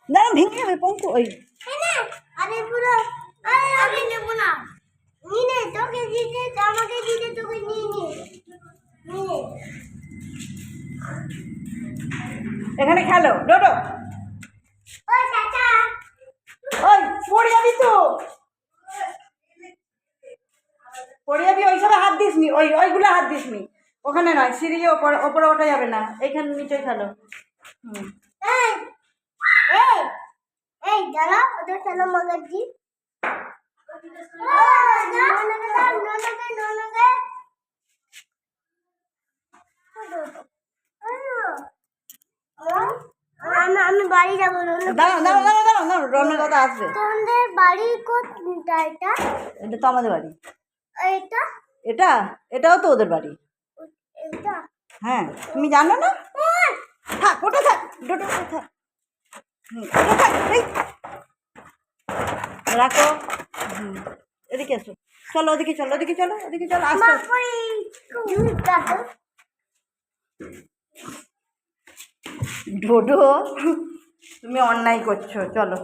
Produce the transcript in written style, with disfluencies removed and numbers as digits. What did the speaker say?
দাঁড়া ভেঙে যাবে পঙ্কু। ওই আরে পুরো আমি নেব না। নিয়ে তোকে দিতে আমাকে দিতে তোকে নিয়ে এখানে খেলো ডোডো। ওই চাচা ওই পড়ে যাবি তো, পড়ে যাবি। ওই সবে হাত দিসনি, ওইগুলো হাত দিসনি। ওখানে নয়, সিঁড়ি ওপরে ওপরে ওঠা যাবে না, এইখানে নিচেই খেলো। এই এই এই দাঁড়া ওদের খেলো মগজি। আমি বাড়ি যাবো। দাঁড়াও দাঁড়াও দাঁড়াও দাঁড়াও দাঁড়াও, রনর দাদা আসবে। তোমাদের বাড়ি কোনটা? এটা এটা তো আমাদের বাড়ি। এটা এটা এটাও তো ওদের বাড়ি। এটা হ্যাঁ, তুমি জানো না? থাক ওটা থাক, ডোডো থাক। ওটা থাক, এই রাখো। এদিকে এসো, চলো ওদিকে চলো, ওদিকে চলো, ওদিকে চলো। আসো ডোডো, তুমি অন্যায় করছো, চলো।